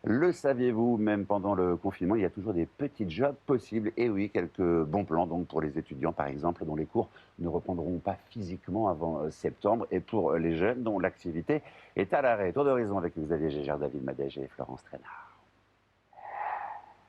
Le saviez-vous, même pendant le confinement, il y a toujours des petits jobs possibles. Et oui, quelques bons plans donc pour les étudiants, par exemple, dont les cours ne reprendront pas physiquement avant septembre, et pour les jeunes dont l'activité est à l'arrêt. Tour d'horizon avec Xavier Gégère, David Madège et Florence Traînard.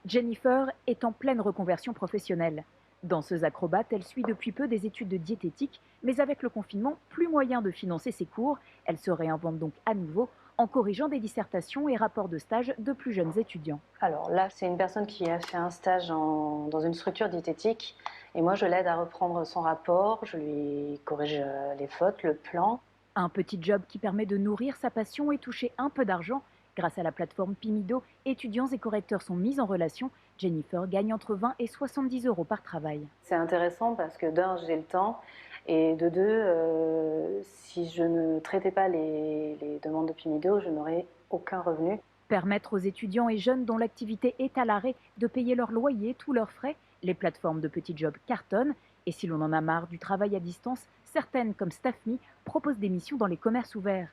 Jennifer est en pleine reconversion professionnelle. Danseuse acrobate, elle suit depuis peu des études de diététique, mais avec le confinement, plus moyen de financer ses cours. Elle se réinvente donc à nouveau en corrigeant des dissertations et rapports de stage de plus jeunes étudiants. Alors là, c'est une personne qui a fait un stage dans une structure diététique et moi, je l'aide à reprendre son rapport, je lui corrige les fautes, le plan. Un petit job qui permet de nourrir sa passion et toucher un peu d'argent. Grâce à la plateforme Pimido, étudiants et correcteurs sont mis en relation. Jennifer gagne entre 20 et 70 euros par travail. C'est intéressant parce que d'un, j'ai le temps et de deux, si je ne traitais pas les demandes de Pimido, je n'aurais aucun revenu. Permettre aux étudiants et jeunes dont l'activité est à l'arrêt de payer leur loyer, tous leurs frais, les plateformes de petits jobs cartonnent. Et si l'on en a marre du travail à distance, certaines, comme StaffMe, proposent des missions dans les commerces ouverts.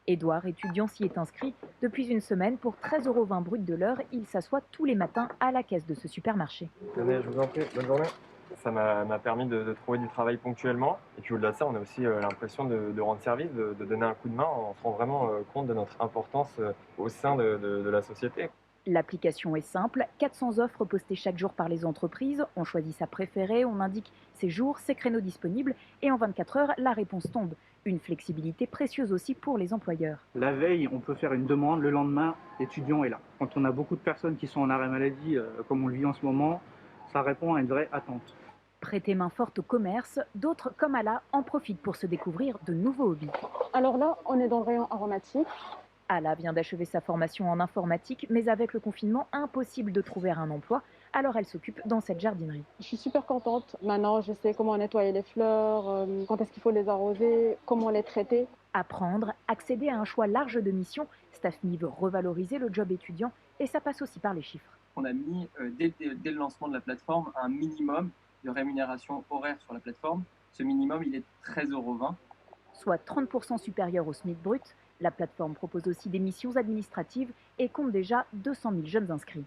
Édouard, étudiant, s'y est inscrit. Depuis une semaine, pour 13,20 € brut de l'heure, il s'assoit tous les matins à la caisse de ce supermarché. Tenez, je vous en prie, bonne journée. Ça m'a permis de trouver du travail ponctuellement. Et puis au-delà de ça, on a aussi l'impression de rendre service, de donner un coup de main. On se rend vraiment compte de notre importance au sein de la société. L'application est simple, 400 offres postées chaque jour par les entreprises. On choisit sa préférée, on indique ses jours, ses créneaux disponibles et en 24 heures, la réponse tombe. Une flexibilité précieuse aussi pour les employeurs. La veille, on peut faire une demande, le lendemain, l'étudiant est là. Quand on a beaucoup de personnes qui sont en arrêt maladie, comme on le vit en ce moment, ça répond à une vraie attente. Prêter main forte au commerce, d'autres comme Ala en profitent pour se découvrir de nouveaux hobbies. Alors là, on est dans le rayon aromatique. Ala vient d'achever sa formation en informatique, mais avec le confinement, impossible de trouver un emploi. Alors elle s'occupe dans cette jardinerie. Je suis super contente. Maintenant, je sais comment nettoyer les fleurs, quand est-ce qu'il faut les arroser, comment les traiter. Apprendre, accéder à un choix large de missions. StaffMe veut revaloriser le job étudiant et ça passe aussi par les chiffres. On a mis, dès le lancement de la plateforme, un minimum de rémunération horaire sur la plateforme. Ce minimum, il est 13,20 €. Soit 30% supérieur au SMIC brut. La plateforme propose aussi des missions administratives et compte déjà 200 000 jeunes inscrits.